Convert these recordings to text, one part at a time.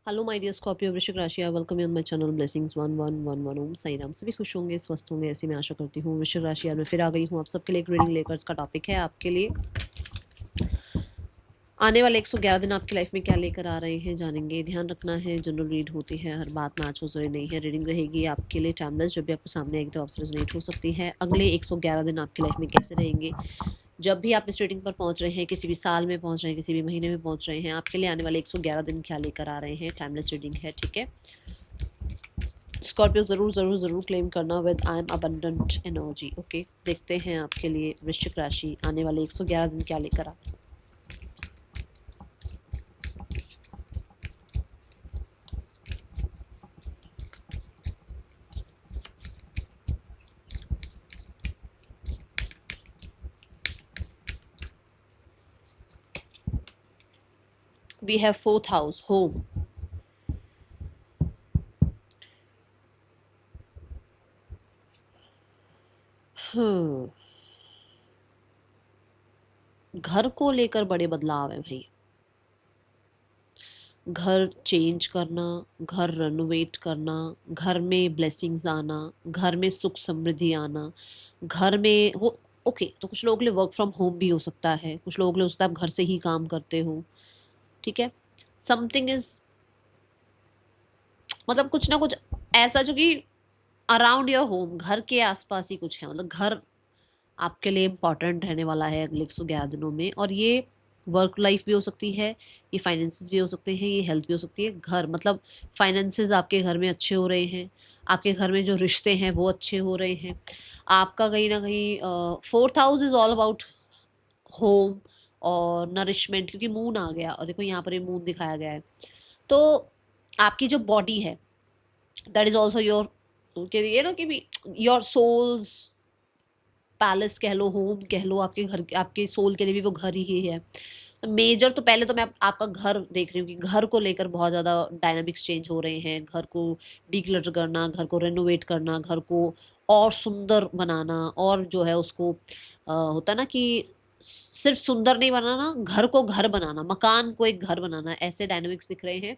Hello my dear Scorpio वृश्चिक राशि, welcome you on my channel blessings 1111 ओम साई राम। सभी खुश होंगे, स्वस्थ होंगे, ऐसी मैं आशा करती हूँ। वृश्चिक राशि यार मैं फिर आ गई हूँ आप सबके लिए एक रीडिंग लेकर। इसका टॉपिक है आपके लिए आने वाले 111 दिन आपकी लाइफ में क्या लेकर आ रहे हैं, जानेंगे। ध्यान रखना है, जनरल रीड होती है, हर बात मैच हो जरूरी नहीं है। रीडिंग रहेगी आपके लिए टाइमलेस, जब भी आपके सामने आएगी तो आपसे रेजोनेट हो सकती है। अगले 111 दिन आपकी लाइफ में कैसे रहेंगे, जब भी आप इस रीडिंग पर पहुंच रहे हैं, किसी भी साल में पहुंच रहे हैं, किसी भी महीने में पहुंच रहे हैं, आपके लिए आने वाले 111 दिन क्या लेकर आ रहे हैं। टाइमलेस रीडिंग है, ठीक है। स्कॉर्पियो ज़रूर ज़रूर ज़रूर क्लेम करना with I am abundant energy. Okay, देखते हैं आपके लिए वृश्चिक राशि आने वाले 111 दिन क्या लेकर आ। We have fourth house, home. घर को लेकर बड़े बदलाव है भाई। घर चेंज करना, घर रेनोवेट करना, घर में ब्लेसिंग्स आना, घर में सुख समृद्धि आना, घर में हो। ओके, तो कुछ लोगों के लिए वर्क फ्रॉम होम भी हो सकता है, कुछ लोगों के लिए हो सकता है आप घर से ही काम करते हो, ठीक है। समथिंग इज मतलब कुछ ना कुछ ऐसा जो कि अराउंड योर होम, घर के आसपास ही कुछ है। मतलब घर आपके लिए इम्पॉर्टेंट रहने वाला है अगले 111 दिनों में। और ये वर्क लाइफ भी हो सकती है, ये फाइनेंसेस भी हो सकते हैं, ये हेल्थ भी हो सकती है। घर मतलब फाइनेंसेस आपके घर में अच्छे हो रहे हैं, आपके घर में जो रिश्ते हैं वो अच्छे हो रहे हैं। आपका कहीं ना कहीं fourth house is all about home और नरिशमेंट, क्योंकि मून आ गया और देखो यहाँ पर ये मून दिखाया गया है। तो आपकी जो बॉडी है दैट इज ऑल्सो योर, ये ना कि भी योर सोल्स पैलेस कह लो, होम कह लो, आपके घर, आपके सोल के लिए भी वो घर ही है। तो मेजर तो पहले तो मैं आपका घर देख रही हूँ कि घर को लेकर बहुत ज़्यादा डायनामिक्स चेंज हो रहे हैं। घर को डिक्लटर करना, घर को रेनोवेट करना, घर को और सुंदर बनाना, और जो है उसको होता ना कि सिर्फ सुंदर नहीं बनाना, घर को घर बनाना, मकान को एक घर बनाना, ऐसे डायनामिक्स दिख रहे हैं।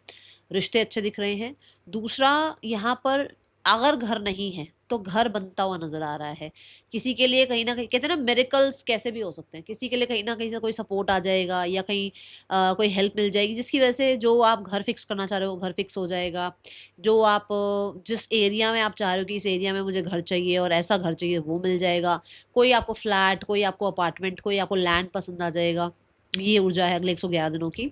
रिश्ते अच्छे दिख रहे हैं। दूसरा, यहाँ पर अगर घर नहीं है तो घर बनता हुआ नजर आ रहा है। किसी के लिए कहीं ना कहीं कहते हैं ना मिरेकल्स कैसे भी हो सकते हैं, किसी के लिए कहीं ना कहीं से कोई सपोर्ट आ जाएगा या कहीं कोई हेल्प मिल जाएगी, जिसकी वजह से जो आप घर फिक्स करना चाह रहे हो घर फिक्स हो जाएगा। जो आप जिस एरिया में आप चाह रहे हो कि इस एरिया में मुझे घर चाहिए और ऐसा घर चाहिए, वो मिल जाएगा। कोई आपको फ्लैट, कोई आपको अपार्टमेंट, कोई आपको लैंड पसंद आ जाएगा। ये ऊर्जा है अगले 111 दिनों की।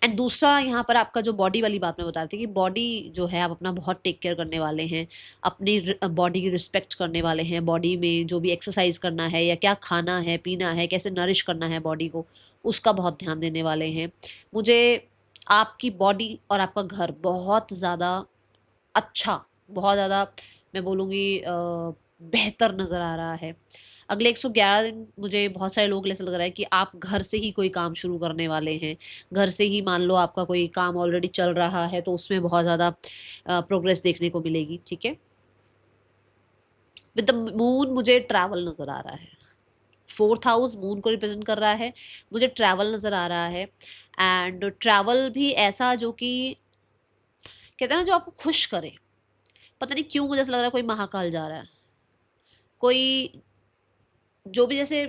एंड दूसरा, यहाँ पर आपका जो बॉडी वाली बात मैं बता रही थी कि बॉडी जो है आप अपना बहुत टेक केयर करने वाले हैं, अपनी बॉडी की रिस्पेक्ट करने वाले हैं। बॉडी में जो भी एक्सरसाइज करना है या क्या खाना है पीना है, कैसे नरिश करना है बॉडी को, उसका बहुत ध्यान देने वाले हैं। मुझे आपकी बॉडी और आपका घर बहुत ज़्यादा अच्छा, बहुत ज़्यादा मैं बोलूँगी बेहतर नज़र आ रहा है। अगले 111 दिन मुझे बहुत सारे लोग ऐसा लग रहा है कि आप घर से ही कोई काम शुरू करने वाले हैं। घर से ही मान लो आपका कोई काम ऑलरेडी चल रहा है तो उसमें बहुत ज़्यादा प्रोग्रेस देखने को मिलेगी, ठीक है। विद द मून मुझे ट्रैवल नज़र आ रहा है। फोर्थ हाउस मून को रिप्रेजेंट कर रहा है, मुझे ट्रैवल नज़र आ रहा है। एंड ट्रैवल भी ऐसा जो कि कहते हैं ना जो आपको खुश करे। पता नहीं क्यों मुझे ऐसा लग रहा है कोई महाकाल जा रहा है, कोई जो भी जैसे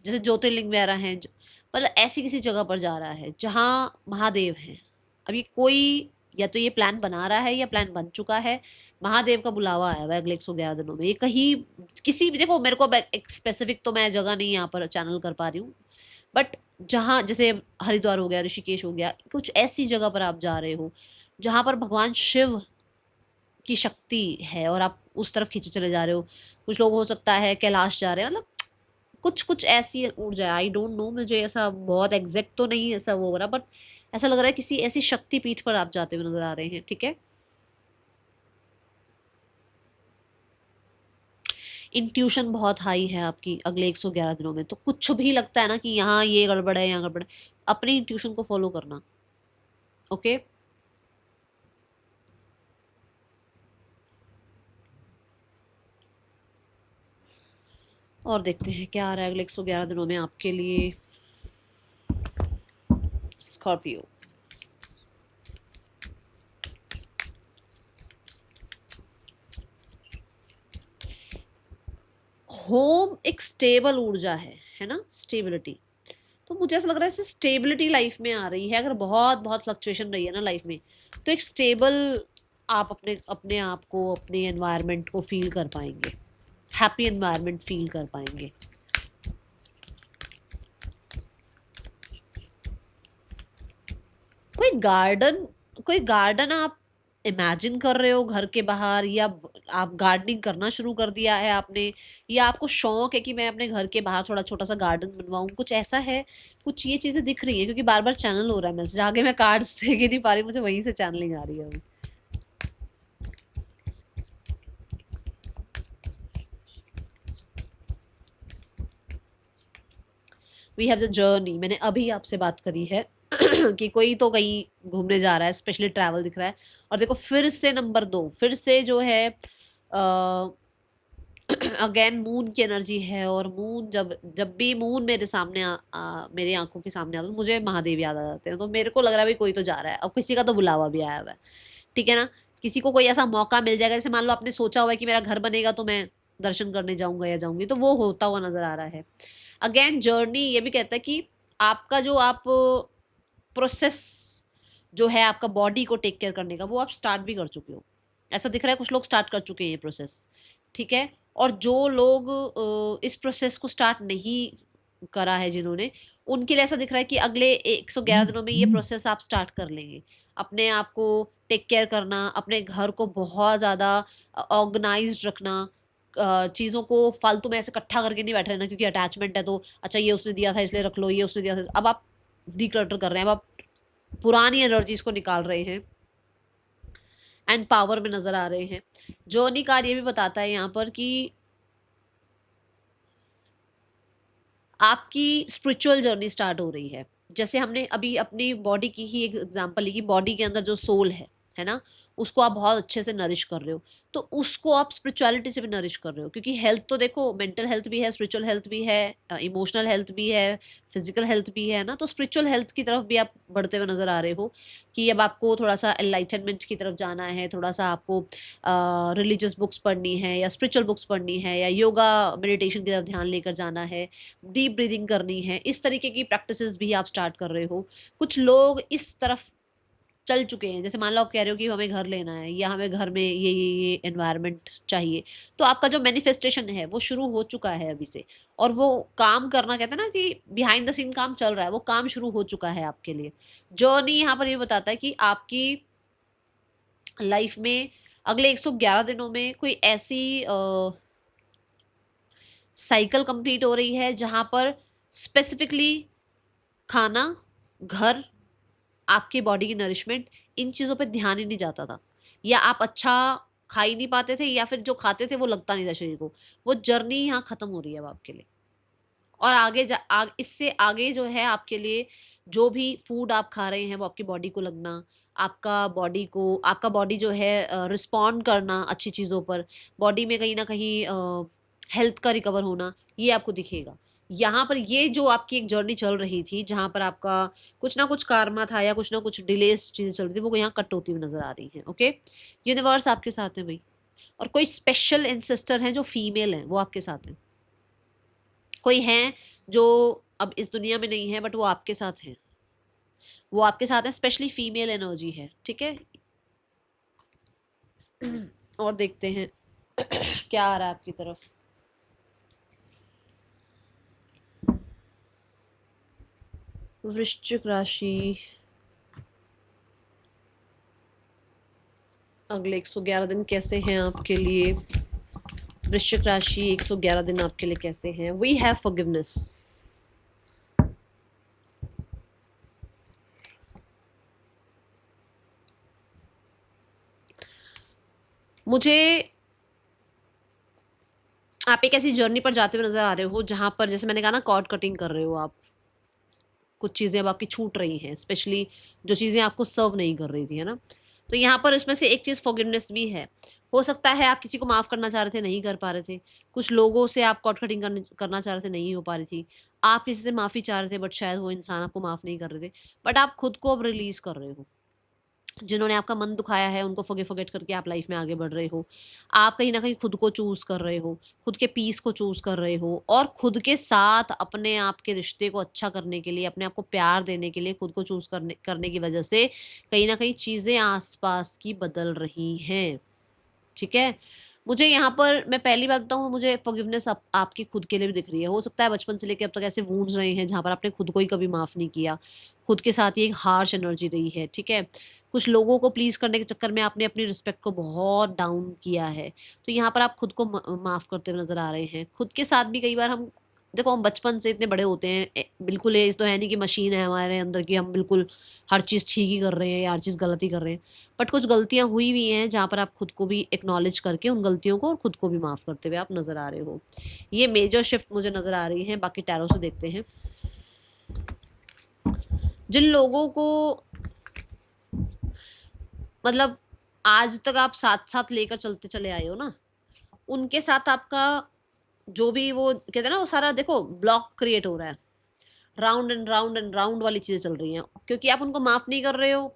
जैसे ज्योतिर्लिंग वगैरह हैं, मतलब ऐसी किसी जगह पर जा रहा है जहाँ महादेव हैं। अब ये कोई या तो ये प्लान बना रहा है या प्लान बन चुका है। महादेव का बुलावा आया हुआ है अगले 111 दिनों में। ये कहीं किसी भी, देखो मेरे को एक स्पेसिफिक तो मैं जगह नहीं यहाँ पर चैनल कर पा रही हूँ, बट जहाँ जैसे हरिद्वार हो गया, ऋषिकेश हो गया, कुछ ऐसी जगह पर आप जा रहे हो जहाँ पर भगवान शिव की शक्ति है और आप उस तरफ खींचे चले जा रहे हो। कुछ लोग हो सकता है कैलाश जा रहे हैं, मतलब कुछ कुछ ऐसी ऊर्जा, आई डोंट नो, मुझे ऐसा बहुत एग्जैक्ट तो नहीं ऐसा वो हो रहा, बट ऐसा लग रहा है किसी ऐसी शक्ति पीठ पर आप जाते हुए नजर आ रहे हैं, ठीक है। इंट्यूशन बहुत हाई है आपकी अगले 111 दिनों में। तो कुछ भी लगता है ना कि यहाँ ये गड़बड़ है, यहाँ गड़बड़ है, अपनी इंट्यूशन को फॉलो करना, ओके। और देखते हैं क्या आ रहा है अगले 111 दिनों में आपके लिए स्कॉर्पियो। होम एक स्टेबल ऊर्जा है ना, स्टेबिलिटी। तो मुझे ऐसा लग रहा है इससे स्टेबिलिटी लाइफ में आ रही है। अगर बहुत बहुत फ्लक्चुएशन रही है ना लाइफ में, तो एक स्टेबल आप अपने अपने आप को, अपने एनवायरनमेंट को फील कर पाएंगे, हैप्पी एनवायरनमेंट फील कर पाएंगे। कोई गार्डन आप इमेजिन कर रहे हो घर के बाहर, या आप गार्डनिंग करना शुरू कर दिया है आपने, या आपको शौक है कि मैं अपने घर के बाहर थोड़ा छोटा सा गार्डन बनवाऊं, कुछ ऐसा है? कुछ ये चीजें दिख रही हैं? क्योंकि बार बार चैनल हो रहा है मैसेज, आगे मैं कार्ड्स देख ही नहीं पा रही, मुझे वहीं से चैनलिंग आ रही है अभी। वी हैव द जर्नी, मैंने अभी आपसे बात करी है कि कोई तो कहीं घूमने जा रहा है, स्पेशली ट्रैवल दिख रहा है। और देखो फिर से नंबर 2, फिर से जो है अगेन मून की एनर्जी है। और मून जब जब भी मून मेरे सामने मेरी आंखों के सामने आता है तो मुझे महादेव याद आ जाते हैं। तो मेरे को लग रहा है भाई कोई तो जा रहा है, अब किसी का तो बुलावा भी आया हुआ है, ठीक है ना। किसी को कोई ऐसा मौका मिल जाएगा, जैसे मान लो आपने सोचा हुआ है कि मेरा घर बनेगा तो मैं दर्शन करने जाऊंगा या जाऊंगी, तो वो होता हुआ नजर आ रहा है। अगेन जर्नी ये भी कहता है कि आपका जो आप प्रोसेस जो है आपका बॉडी को टेक केयर करने का, वो आप स्टार्ट भी कर चुके हो। ऐसा दिख रहा है कुछ लोग स्टार्ट कर चुके हैं ये प्रोसेस, ठीक है। और जो लोग इस प्रोसेस को स्टार्ट नहीं करा है जिन्होंने, उनके लिए ऐसा दिख रहा है कि अगले 111 दिनों में ये प्रोसेस आप स्टार्ट कर लेंगे। अपने आप को टेक केयर करना, अपने घर को बहुत ज़्यादा ऑर्गेनाइज्ड रखना, चीज़ों को फालतू में ऐसे इकट्ठा करके नहीं बैठ रहना, क्योंकि अटैचमेंट है तो अच्छा ये उसने दिया था इसलिए रख लो, ये उसने दिया था। अब आप डिक्लटर कर रहे हैं, अब आप पुरानी एनर्जीज को निकाल रहे हैं एंड पावर में नजर आ रहे हैं। जर्नी कार्ड ये भी बताता है यहाँ पर कि आपकी स्पिरिचुअल जर्नी स्टार्ट हो रही है। जैसे हमने अभी अपनी बॉडी की ही एक एग्जांपल ली कि बॉडी के अंदर जो सोल है ना, उसको आप बहुत अच्छे से नरिश कर रहे हो, तो उसको आप स्पिरिचुअलिटी से भी नरिश कर रहे हो। क्योंकि हेल्थ तो देखो, मेंटल हेल्थ भी है, स्पिरिचुअल हेल्थ भी है, इमोशनल हेल्थ भी है, फिजिकल हेल्थ भी है ना। तो स्पिरिचुअल हेल्थ की तरफ भी आप बढ़ते हुए नजर आ रहे हो कि अब आपको थोड़ा सा एनलाइटनमेंट की तरफ जाना है, थोड़ा सा आपको रिलीजियस बुक्स पढ़नी है या स्पिरिचुअल बुक्स पढ़नी है, या योगा मेडिटेशन की तरफ ध्यान लेकर जाना है, डीप ब्रीदिंग करनी है। इस तरीके की प्रैक्टिसेस भी आप स्टार्ट कर रहे हो। कुछ लोग इस तरफ चल चुके हैं, जैसे मान लो आप कह रहे हो कि हमें घर लेना है या हमें घर में ये एनवायरनमेंट चाहिए, तो आपका जो मैनिफेस्टेशन है वो शुरू हो चुका है अभी से। और वो काम करना, कहते हैं ना कि बिहाइंड द सीन काम चल रहा है, वो काम शुरू हो चुका है आपके लिए। जर्नी यहाँ पर ये बताता है कि आपकी लाइफ में अगले 111 दिनों में कोई ऐसी साइकिल कंप्लीट हो रही है जहां पर स्पेसिफिकली खाना, घर, आपकी बॉडी की नरिशमेंट, इन चीज़ों पे ध्यान ही नहीं जाता था, या आप अच्छा खा ही नहीं पाते थे, या फिर जो खाते थे वो लगता नहीं था शरीर को। वो जर्नी यहाँ खत्म हो रही है अब आपके लिए। और इससे आगे जो है आपके लिए, जो भी फूड आप खा रहे हैं वो आपकी बॉडी को लगना, आपका बॉडी जो है रिस्पॉन्ड करना अच्छी चीज़ों पर, बॉडी में कहीं ना कहीं हेल्थ का रिकवर होना, ये आपको दिखेगा। यहाँ पर ये जो आपकी एक जर्नी चल रही थी जहाँ पर आपका कुछ ना कुछ कारमा था या कुछ ना कुछ डिलेस चीज़ें चल रही थी, वो यहाँ कट होती हुई नजर आ रही हैं। ओके, यूनिवर्स आपके साथ है भाई। और कोई स्पेशल एंसेस्टर हैं जो फीमेल हैं, वो आपके साथ हैं। कोई हैं जो अब इस दुनिया में नहीं है, बट वो आपके साथ हैं, वो आपके साथ है, स्पेशली फीमेल एनर्जी है, ठीक है। और देखते हैं क्या आ रहा है आपकी तरफ। वृश्चिक राशि अगले 111 दिन कैसे हैं आपके लिए? वृश्चिक राशि 111 दिन आपके लिए कैसे हैं? We have forgiveness. मुझे आप एक ऐसी जर्नी पर जाते हुए नजर आ रहे हो जहां पर, जैसे मैंने कहा ना, कॉर्ड कटिंग कर रहे हो आप। कुछ चीज़ें अब आपकी छूट रही हैं, स्पेशली जो चीज़ें आपको सर्व नहीं कर रही थी, है ना। तो यहाँ पर इसमें से एक चीज़ फॉरगिवनेस भी है। हो सकता है आप किसी को माफ़ करना चाह रहे थे, नहीं कर पा रहे थे। कुछ लोगों से आप कॉर्ड कटिंग करना चाह रहे थे, नहीं हो पा रही थी। आप किसी से माफ़ी चाह रहे थे, बट शायद वो इंसान आपको माफ़ नहीं कर रहे थे। बट आप खुद को अब रिलीज़ कर रहे हो, जिन्होंने आपका मन दुखाया है उनको फॉरगेट करके आप लाइफ में आगे बढ़ रहे हो। आप कहीं न कहीं खुद को चूज़ कर रहे हो, खुद के पीस को चूज़ कर रहे हो और खुद के साथ अपने आप के रिश्ते को अच्छा करने के लिए, अपने आप को प्यार देने के लिए खुद को चूज़ करने करने की वजह से कहीं न कहीं चीज़ें आस-पास की बदल रही हैं। ठीक है? मुझे यहाँ पर मैं पहली बात बताऊँ, मुझे फ़ॉरगिवनेस आपकी खुद के लिए भी दिख रही है। हो सकता है बचपन से लेके अब तक ऐसे वुंड्स रहे हैं जहाँ पर आपने खुद को ही कभी माफ़ नहीं किया। खुद के साथ ही एक हार्श एनर्जी रही है, ठीक है? कुछ लोगों को प्लीज़ करने के चक्कर में आपने अपनी रिस्पेक्ट को बहुत डाउन किया है। तो यहाँ पर आप खुद को माफ़ करते हुए नज़र आ रहे हैं। खुद के साथ भी कई बार हम देखो, हम बचपन से इतने बड़े होते हैं, बिल्कुल ये तो है नहीं कि मशीन है हमारे अंदर कि हम बिल्कुल हर चीज़ ठीक ही कर रहे हैं या हर चीज़ गलत ही कर रहे हैं। बट कुछ गलतियाँ हुई भी हैं जहाँ पर आप खुद को भी एक्नॉलेज करके उन गलतियों को और खुद को भी माफ़ करते हुए आप नज़र आ रहे हो। ये मेजर शिफ्ट मुझे नज़र आ रही है। बाकी टैरो से देखते हैं। जिन लोगों को मतलब आज तक आप साथ-साथ लेकर चलते चले आए हो ना, उनके साथ आपका जो भी वो कहते हैं ना, वो सारा देखो ब्लॉक क्रिएट हो रहा है। राउंड एंड राउंड वाली चीज़ें चल रही हैं। क्योंकि आप उनको माफ़ नहीं कर रहे हो,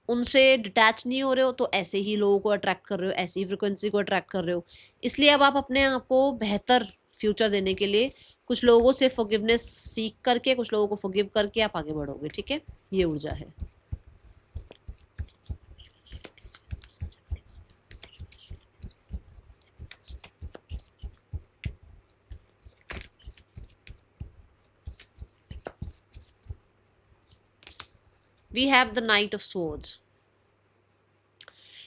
उनसे डिटैच नहीं हो रहे हो, तो ऐसे ही लोगों को अट्रैक्ट कर रहे हो, ऐसी फ्रीक्वेंसी को अट्रैक्ट कर रहे हो। इसलिए अब आप अपने आप को बेहतर फ्यूचर देने के लिए कुछ लोगों से फॉरगिवनेस सीख करके, कुछ लोगों को फॉरगिव करके आप आगे बढ़ोगे, ठीक है? ये ऊर्जा है। We have the knight of swords.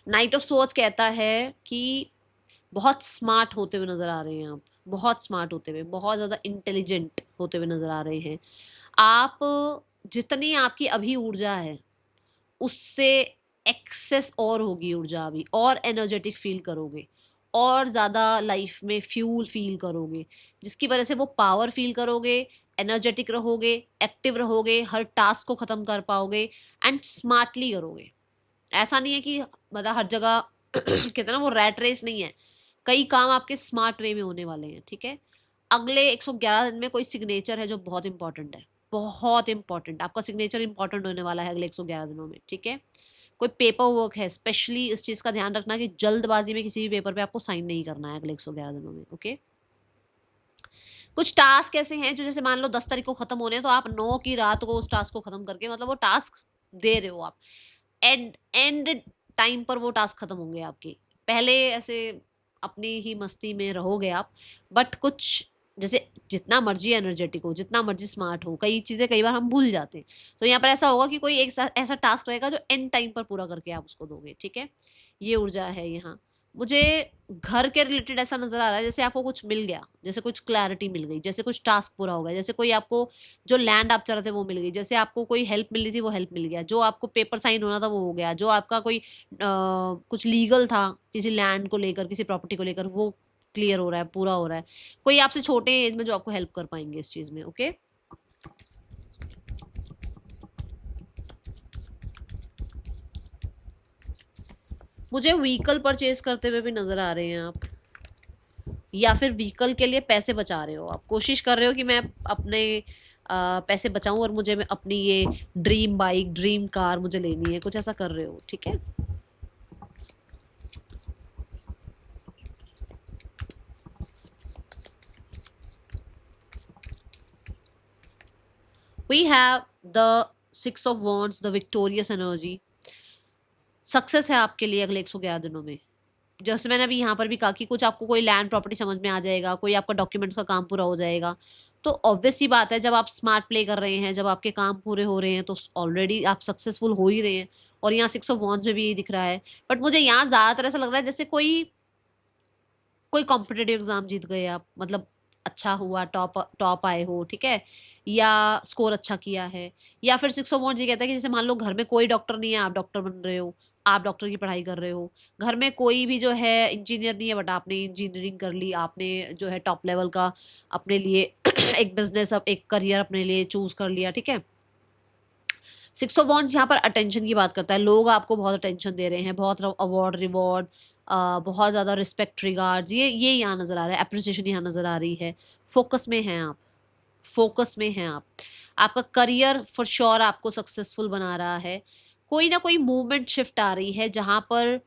Knight of swords कहता है कि बहुत स्मार्ट होते हुए नज़र आ रहे हैं आप, बहुत स्मार्ट होते हुए, बहुत ज़्यादा इंटेलिजेंट होते हुए नज़र आ रहे हैं। आप जितनी आपकी अभी ऊर्जा है, उससे एक्सेस और होगी ऊर्जा अभी, और एनर्जेटिक फ़ील करोगे, और ज़्यादा लाइफ में फ्यूल फ़ील करोगे, जिसकी वजह से वो पावर फ़ील करोगे, एनर्जेटिक रहोगे, एक्टिव रहोगे, हर टास्क को ख़त्म कर पाओगे एंड स्मार्टली करोगे। ऐसा नहीं है कि मतलब हर जगह कहते हैं ना, वो रैट रेस नहीं है। कई काम आपके स्मार्ट वे में होने वाले हैं, ठीक है? अगले 111 दिन में कोई सिग्नेचर है जो बहुत इंपॉर्टेंट है, बहुत इंपॉर्टेंट। आपका सिग्नेचर इंपॉर्टेंट होने वाला है अगले 111 दिनों में, ठीक है? कोई पेपर वर्क है, स्पेशली इस चीज़ का ध्यान रखना कि जल्दबाजी में किसी भी पेपर पे आपको साइन नहीं करना है अगले 111 दिनों में, ओके? कुछ टास्क ऐसे हैं जो जैसे मान लो 10 तारीख को खत्म होने हैं, तो आप 9 की रात को उस टास्क को खत्म करके, मतलब वो टास्क दे रहे हो आप। एंड एंड टाइम पर वो टास्क खत्म होंगे आपके। पहले ऐसे अपनी ही मस्ती में रहोगे आप, बट कुछ जैसे जितना मर्जी एनर्जेटिक हो, जितना मर्जी स्मार्ट हो, कई चीज़ें कई बार हम भूल जाते हैं। तो यहाँ पर ऐसा होगा कि कोई एक ऐसा टास्क रहेगा जो एंड टाइम पर पूरा करके आप उसको दोगे, ठीक है? ये ऊर्जा है यहाँ। मुझे घर के रिलेटेड ऐसा नज़र आ रहा है जैसे आपको कुछ मिल गया, जैसे कुछ क्लैरिटी मिल गई, जैसे कुछ टास्क पूरा हो गया, जैसे कोई आपको जो लैंड आप चाह रहे थे वो मिल गई, जैसे आपको कोई हेल्प मिलनी थी वो हेल्प मिल गया, जो आपको पेपर साइन होना था वो हो गया, जो आपका कोई कुछ लीगल था किसी लैंड को लेकर, किसी प्रॉपर्टी को लेकर, वो क्लियर हो रहा है, पूरा हो रहा है। कोई आपसे छोटे एज में जो आपको हेल्प कर पाएँगे इस चीज़ में, ओके? मुझे व्हीकल परचेज़ करते हुए भी नज़र आ रहे हैं आप, या फिर व्हीकल के लिए पैसे बचा रहे हो आप। कोशिश कर रहे हो कि मैं अपने पैसे बचाऊँ और मुझे मैं अपनी ये ड्रीम बाइक, ड्रीम कार मुझे लेनी है, कुछ ऐसा कर रहे हो, ठीक है? We have the 6 of Wands, the victorious energy. Success है आपके लिए अगले 111 दिनों में। जैसे मैंने अभी यहाँ पर भी कहा कि कुछ आपको कोई लैंड प्रॉपर्टी समझ में आ जाएगा, कोई आपका डॉक्यूमेंट्स का काम पूरा हो जाएगा। तो ऑब्वियस सी बात है, जब आप स्मार्ट प्ले कर रहे हैं, जब आपके काम पूरे हो रहे हैं, तो ऑलरेडी आप सक्सेसफुल हो ही रहे हैं, और यहाँ 6 ऑफ वॉन्ड्स में भी यही दिख रहा है। बट मुझे यहाँ ज़्यादातर ऐसा लग रहा है जैसे कोई कोई कॉम्पिटिटिव एग्ज़ाम जीत गए आप, मतलब अच्छा हुआ, टॉप टॉप आए हो, ठीक है? या स्कोर अच्छा किया है, या फिर 6 ऑफ वांड्स ये कहता है कि जैसे मान लो घर में कोई डॉक्टर नहीं है, आप डॉक्टर बन रहे हो, आप डॉक्टर की पढ़ाई कर रहे हो। घर में कोई भी जो है इंजीनियर नहीं है, बट आपने इंजीनियरिंग कर ली, आपने जो है टॉप लेवल का अपने लिए एक बिज़नेस, एक करियर अपने लिए चूज़ कर लिया, ठीक है? 6 ऑफ वांड्स यहाँ पर अटेंशन की बात करता है। लोग आपको बहुत अटेंशन दे रहे हैं, बहुत अवार्ड, रिवॉर्ड, बहुत ज़्यादा रिस्पेक्ट, रिगार्ड्स, ये यहाँ नज़र आ रहा है, एप्रिसिएशन यहाँ नज़र आ रही है। फ़ोकस में हैं आप, फ़ोकस में हैं आप। आपका करियर फॉर श्योर आपको सक्सेसफुल बना रहा है। कोई ना कोई मूवमेंट शिफ्ट आ रही है जहाँ पर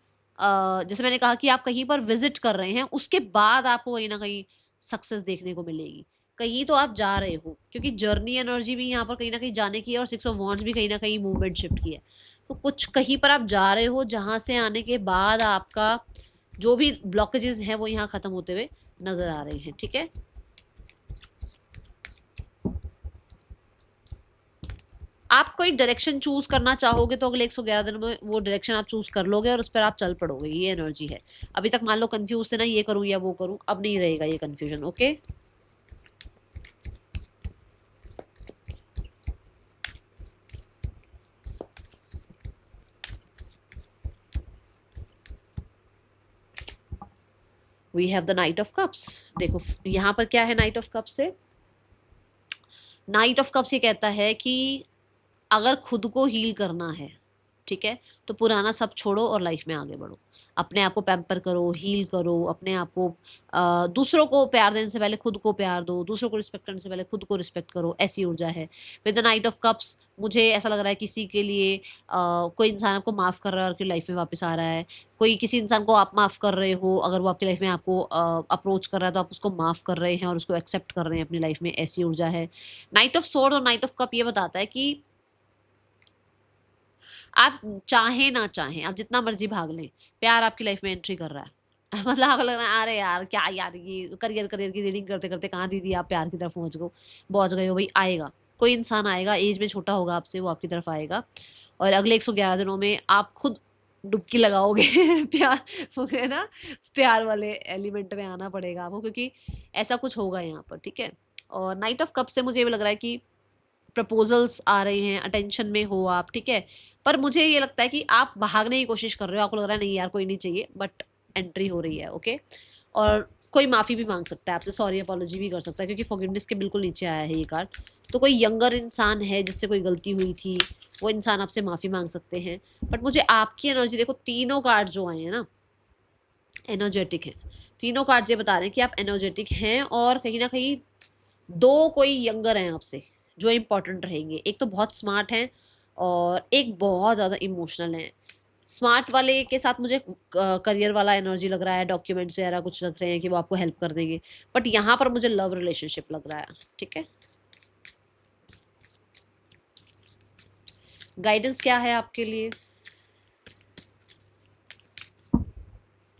जैसे मैंने कहा कि आप कहीं पर विजिट कर रहे हैं, उसके बाद आपको कहीं ना कहीं सक्सेस देखने को मिलेगी। कहीं तो आप जा रहे हो, क्योंकि जर्नी एनर्जी भी यहाँ पर कहीं ना कहीं जाने की है और 6 ऑफ वॉन्ड्स भी कहीं ना कहीं मूवमेंट शिफ्ट की है। तो कुछ कहीं पर आप जा रहे हो जहाँ से आने के बाद आपका जो भी ब्लॉकेजेस हैं वो यहाँ खत्म होते हुए नजर आ रहे हैं। ठीक है, आप कोई डायरेक्शन चूज करना चाहोगे तो अगले 111 दिन में वो डायरेक्शन आप चूज कर लोगे और उस पर आप चल पड़ोगे। ये एनर्जी है। अभी तक मान लो कंफ्यूज थे ना, ये करूँ या वो करूँ, अब नहीं रहेगा ये confusion. Okay, we have the knight of cups. देखो यहाँ पर क्या है नाइट ऑफ कप्स से। नाइट ऑफ कप्स ये कहता है कि अगर खुद को हील करना है, ठीक है, तो पुराना सब छोड़ो और लाइफ में आगे बढ़ो। अपने आप को पैम्पर करो, हील करो अपने आप को। दूसरों को प्यार देने से पहले खुद को प्यार दो, दूसरों को रिस्पेक्ट करने से पहले खुद को रिस्पेक्ट करो। ऐसी ऊर्जा है with the knight of cups. मुझे ऐसा लग रहा है किसी के लिए कोई इंसान आपको माफ़ कर रहा है और आपकी लाइफ में वापस आ रहा है। कोई किसी इंसान को आप माफ़ कर रहे हो, अगर वो आपकी लाइफ में आपको अप्रोच कर रहा है तो आप उसको माफ़ कर रहे हैं और उसको एक्सेप्ट कर रहे हैं अपनी लाइफ में। ऐसी ऊर्जा है। नाइट ऑफ सोर्ड और नाइट ऑफ कप ये बताता है कि आप चाहें ना चाहें, आप जितना मर्जी भाग लें, प्यार आपकी लाइफ में एंट्री कर रहा है। मतलब आपको लग रहा है अरे यार क्या यार, ये करियर करियर की रीडिंग करते करते कहाँ दीदी आप प्यार की तरफ पहुँच गए हो। भाई आएगा, कोई इंसान आएगा, एज में छोटा होगा आपसे, वो आपकी तरफ आएगा और अगले 111 दिनों में आप खुद डुबकी लगाओगे। प्यार, है ना, प्यार वाले एलिमेंट में आना पड़ेगा आपको, क्योंकि ऐसा कुछ होगा यहाँ पर। ठीक है, और नाइट ऑफ कप से मुझे भी लग रहा है कि प्रपोजल्स आ रहे हैं, अटेंशन में हो आप। ठीक है, पर मुझे ये लगता है कि आप भागने की कोशिश कर रहे हो, आपको लग रहा है नहीं यार कोई नहीं चाहिए, बट एंट्री हो रही है। ओके, और कोई माफ़ी भी मांग सकता है आपसे, सॉरी अपॉलॉजी भी कर सकता है, क्योंकि फॉरगिवनेस के बिल्कुल नीचे आया है ये कार्ड। तो कोई यंगर इंसान है जिससे कोई गलती हुई थी, वो इंसान आपसे माफ़ी मांग सकते हैं। बट मुझे आपकी एनर्जी देखो, तीनों कार्ड जो आए हैं ना एनर्जेटिक हैं। तीनों कार्ड ये बता रहे हैं कि आप एनर्जेटिक हैं और कहीं ना कहीं दो कोई यंगर हैं आपसे जो इम्पोर्टेंट रहेंगे। एक तो बहुत स्मार्ट हैं और एक बहुत ज़्यादा इमोशनल हैं। स्मार्ट वाले के साथ मुझे करियर वाला एनर्जी लग रहा है, डॉक्यूमेंट्स वगैरह कुछ लग रहे हैं कि वो आपको हेल्प कर देंगे। बट यहाँ पर मुझे लव रिलेशनशिप लग रहा है। ठीक है, गाइडेंस क्या है आपके लिए?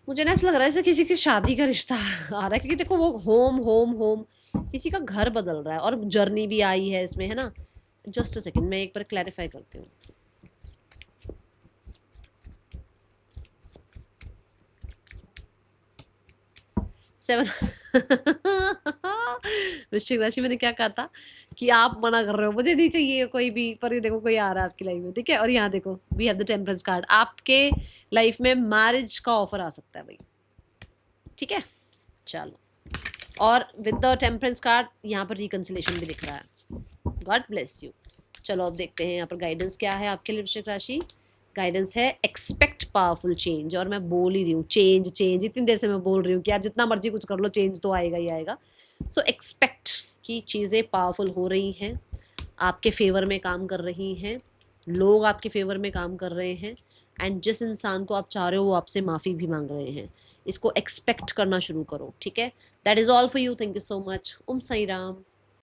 मुझे ना ऐसा लग रहा है जैसे किसी की शादी का रिश्ता आ रहा है, क्योंकि देखो वो होम होम होम, किसी का घर बदल रहा है और जर्नी भी आई है इसमें, है ना। जस्ट अ सेकेंड, मैं एक बार क्लैरिफाई करती हूँ। सेवन। वृश्चिक राशि, मैंने क्या कहा था कि आप मना कर रहे हो, मुझे नहीं चाहिए कोई भी, पर ये देखो कोई आ रहा है आपकी लाइफ में। ठीक है, और यहाँ देखो we have the temperance card, आपके लाइफ में मैरिज का ऑफर आ सकता है भाई। ठीक है, चलो, और विद द टेम्परेंस कार्ड यहाँ पर रिकंसिलेशन भी दिख रहा है। God bless you. चलो अब देखते हैं यहाँ पर गाइडेंस क्या है आपके लिए वृश्चिक राशि। गाइडेंस है एक्सपेक्ट पावरफुल चेंज, और मैं बोल ही रही हूँ चेंज चेंज, इतनी देर से मैं बोल रही हूँ कि आप जितना मर्जी कुछ कर लो चेंज तो आएगा ही आएगा। सो एक्सपेक्ट कि चीज़ें पावरफुल हो रही हैं, आपके फेवर में काम कर रही हैं, लोग आपके फेवर में काम कर रहे हैं, एंड जिस इंसान को आप चाह रहे हो वो आपसे माफ़ी भी मांग रहे हैं। इसको एक्सपेक्ट करना शुरू करो। ठीक है, that is all for you. Thank you so much. Om Sai Ram.